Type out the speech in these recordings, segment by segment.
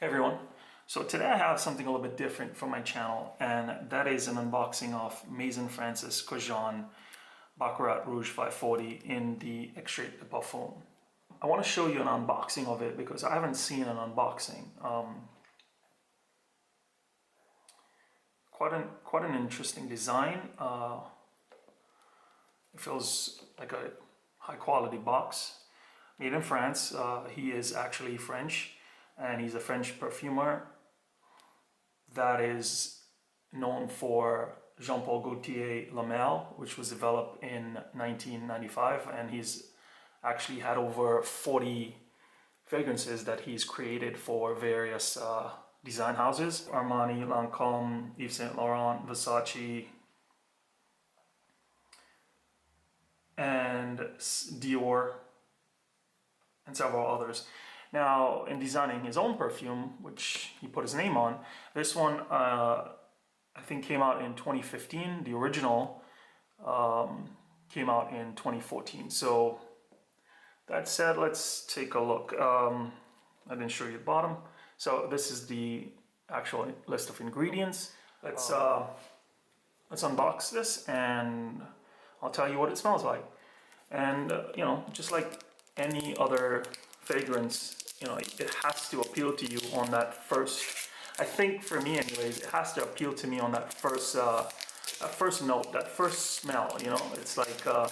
Hey everyone, so today I have something a little bit different for my channel, and that is an unboxing of Maison Francis Kurkdjian Baccarat Rouge 540 in the Extrait de Parfum. I want to show you an unboxing of it because I haven't seen an unboxing. Quite an interesting design. It feels like a high quality box. Made in France. He is actually French, and he's a French perfumer that is known for Jean-Paul Gaultier Lamel, which was developed in 1995, and he's actually had over 40 fragrances that he's created for various design houses: Armani, Lancôme, Yves Saint Laurent, Versace, and Dior, and several others. Now, in designing his own perfume, which he put his name on, this one I think came out in 2015. The original came out in 2014. So that said, let's take a look. I didn't show you the bottom. So this is the actual list of ingredients. Let's unbox this and I'll tell you what it smells like. And you know, just like any other fragrance, you know, it has to appeal to you on that first. I think for me, anyways, it has to appeal to me on that first note, that first smell. You know, it's like how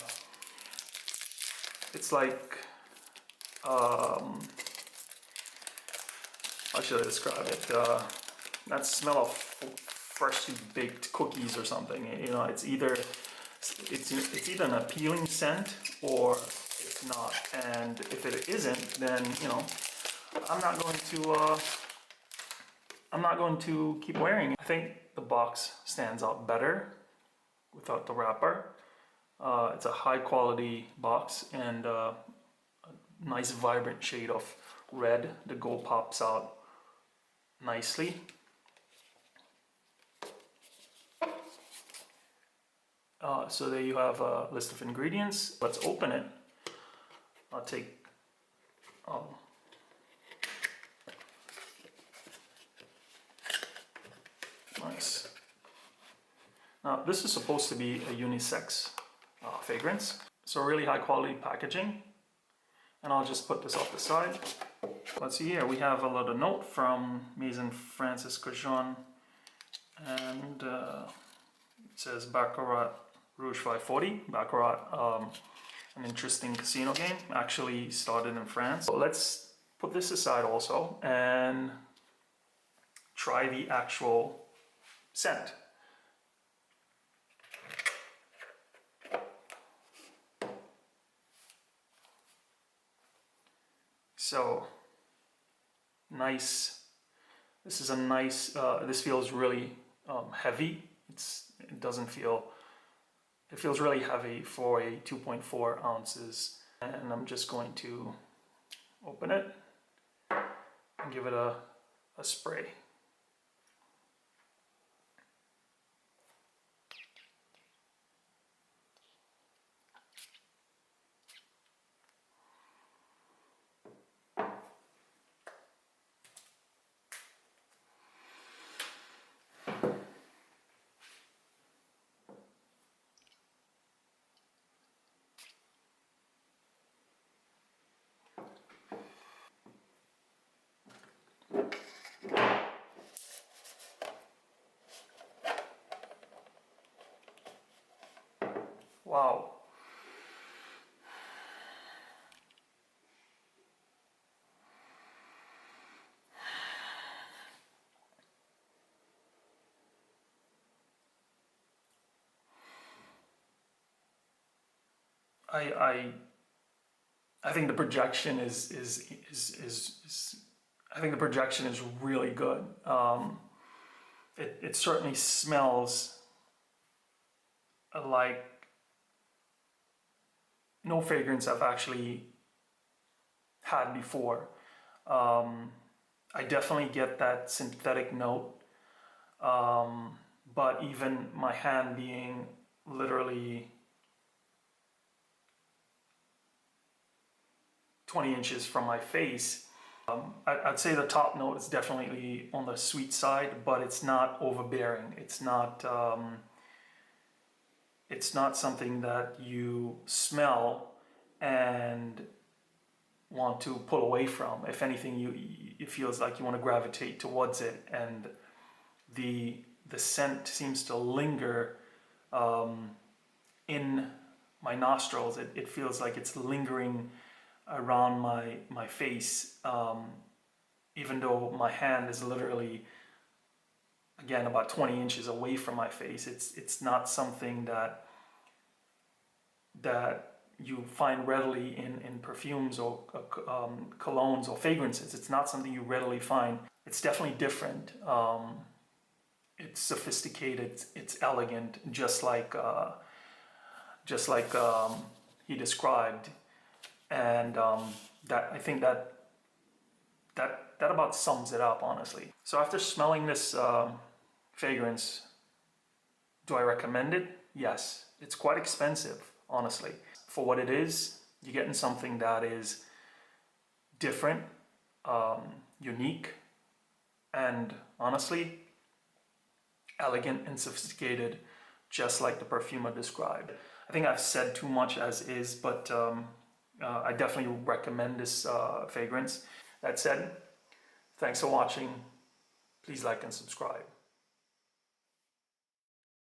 should I describe it? That smell of freshly baked cookies or something. You know, it's either an appealing scent or it's not. And if it isn't, then you know, I'm not going to keep wearing it. I think the box stands out better without the wrapper. It's a high quality box and a nice vibrant shade of red. The gold pops out nicely. So there you have a list of ingredients. Let's open it. I'll take nice. Now this is supposed to be a unisex fragrance, so really high quality packaging. And I'll just put this off the side. Let's see here. We have a little note from Maison Francis Kurkdjian, and it says Baccarat Rouge 540. Baccarat, an interesting casino game, actually started in France. So let's put this aside also and try the actual scent. So nice. This is a nice. This feels really heavy. It feels really heavy for a 2.4 ounces. And I'm just going to open it and give it a spray. Wow. I think the projection is I think the projection is really good. It certainly smells like no fragrance I've actually had before. I definitely get that synthetic note, but even my hand being literally 20 inches from my face, I'd say the top note is definitely on the sweet side, but it's not overbearing. It's not something that you smell and want to pull away from. If anything, it feels like you want to gravitate towards it, and the scent seems to linger in my nostrils. It feels like it's lingering around my face, even though my hand is literally, again, about 20 inches away from my face. It's not something that you find readily in perfumes or colognes or fragrances. It's not something you readily find. It's definitely different. It's sophisticated. It's elegant, just like he described. And I think that about sums it up, honestly. So after smelling this fragrance, do I recommend it? Yes. It's quite expensive, honestly. For what it is, you're getting something that is different, unique, and honestly, elegant and sophisticated, just like the perfumer described. I think I've said too much as is, but I definitely recommend this fragrance. That said, thanks for watching. Please like and subscribe.